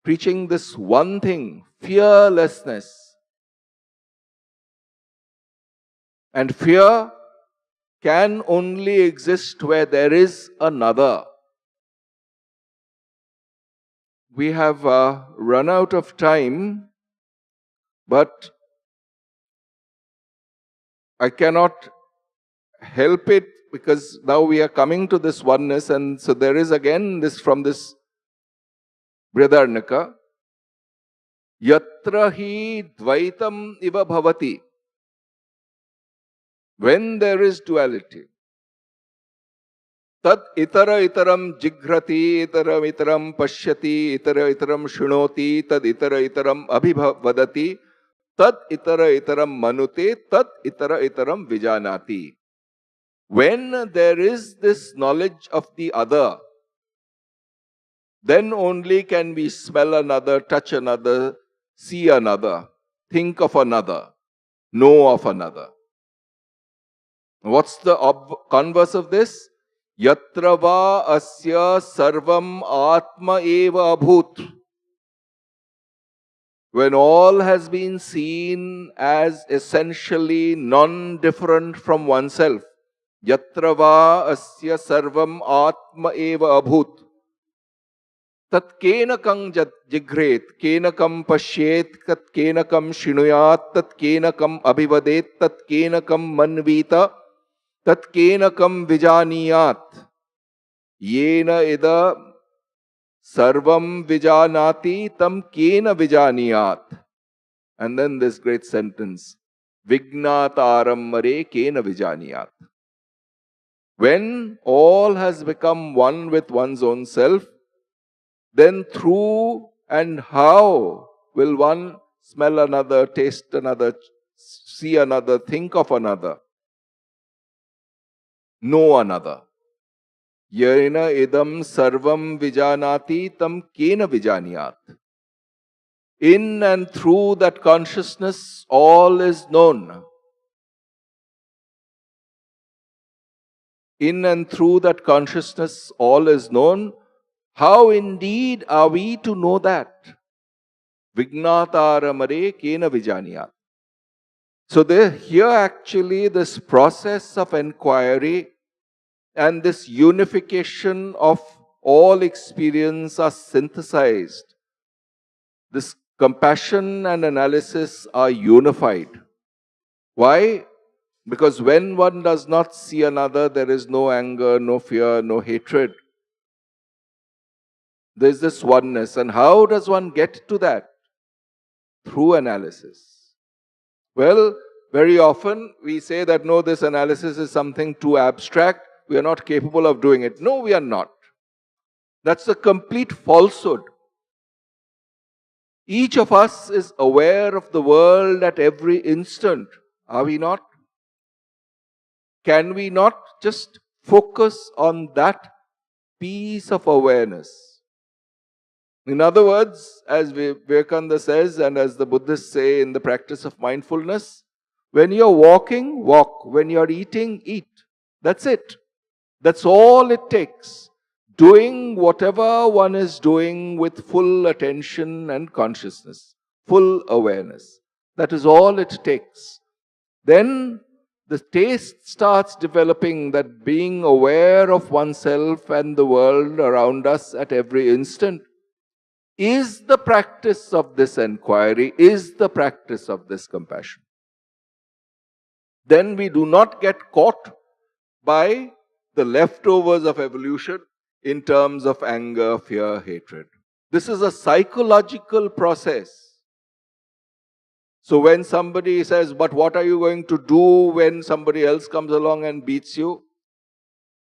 preaching this one thing, fearlessness. And fear can only exist where there is another. We have run out of time, but I cannot help it, because now we are coming to this oneness, and so there is again this from this Brihadaranyaka, yatra hi dvaitam iva bhavati. When there is duality, tad itara itaram jighrati, itaram itaram pashyati, itara itaram shrunoti, tad itara itaram abhivadati, tad itara itaram manute, tad itara itaram vijanati. When there is this knowledge of the other, then only can we smell another, touch another, see another, think of another, know of another. What's the converse of this? Yatra va asya sarvam atma eva abhut. When all has been seen as essentially non-different from oneself, yatra va asya sarvam atma eva abhut. Tat kenakam jigret, kenakam pashyet, tat kenakam shinuyat, tat kenakam abhivadet, tat kenakam manvita, tat kenakam vijaniyat. Yena ida sarvam vijanati tam kena vijaniyat. And then this great sentence, vignataram mare kena vijaniyat. When all has become one with one's own self, then through and how will one smell another, taste another, see another, think of another, know another? Yena idam sarvam vijanati tam kena vijaniyat. In and through that consciousness, all is known. In and through that consciousness, all is known. How indeed are we to know that? Vignataramare kena vijaniyat. So here actually this process of inquiry and this unification of all experience are synthesized. This compassion and analysis are unified. Why? Because when one does not see another, there is no anger, no fear, no hatred. There is this oneness. And how does one get to that? Through analysis. Well, very often we say that no, this analysis is something too abstract. We are not capable of doing it. No, we are not. That's a complete falsehood. Each of us is aware of the world at every instant. Are we not? Can we not just focus on that piece of awareness? In other words, as Vivekananda says, and as the Buddhists say in the practice of mindfulness, when you're walking, walk. When you're eating, eat. That's it. That's all it takes. Doing whatever one is doing with full attention and consciousness, full awareness. That is all it takes. Then the taste starts developing, that being aware of oneself and the world around us at every instant is the practice of this inquiry, is the practice of this compassion. Then we do not get caught by the leftovers of evolution in terms of anger, fear, hatred. This is a psychological process. So when somebody says, but what are you going to do when somebody else comes along and beats you?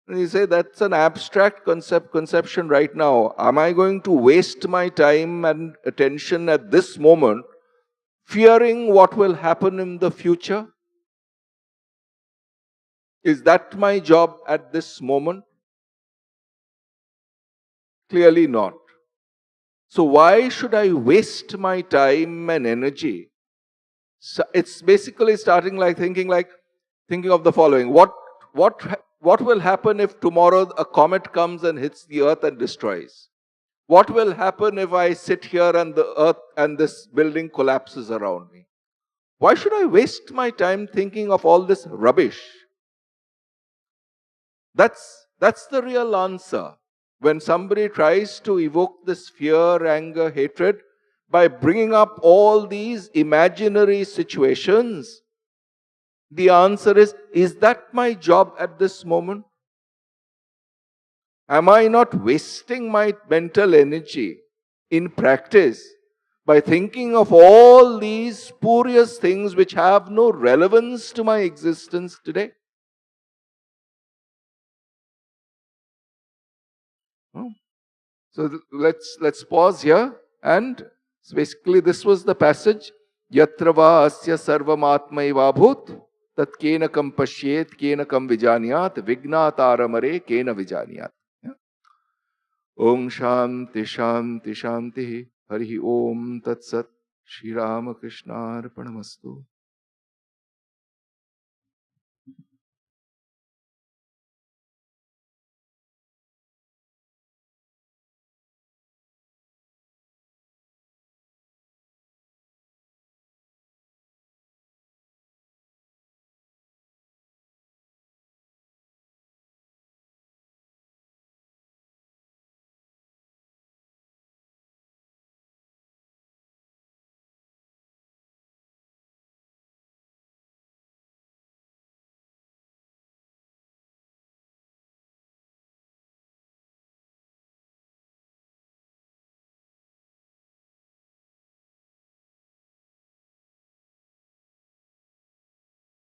And you say, that's an abstract conception right now. Am I going to waste my time and attention at this moment fearing what will happen in the future? Is that my job at this moment? Clearly not. So why should I waste my time and energy? So it's basically starting thinking of the following. What will happen if tomorrow a comet comes and hits the earth and destroys? What will happen if I sit here and the earth and this building collapses around me? Why should I waste my time thinking of all this rubbish? That's the real answer. When somebody tries to evoke this fear, anger, hatred, by bringing up all these imaginary situations, the answer is that my job at this moment? Am I not wasting my mental energy in practice by thinking of all these spurious things which have no relevance to my existence today? So let's pause here, and basically this was the passage. Yatra va asya sarvamatmaiva bhut tat kenakam pashyet kenakam vijanyat vignataramare kena vijanyat. Om Shanti Shanti Shanti Hari Om Tat Sat Shri Ramakrishna Arpanamastu.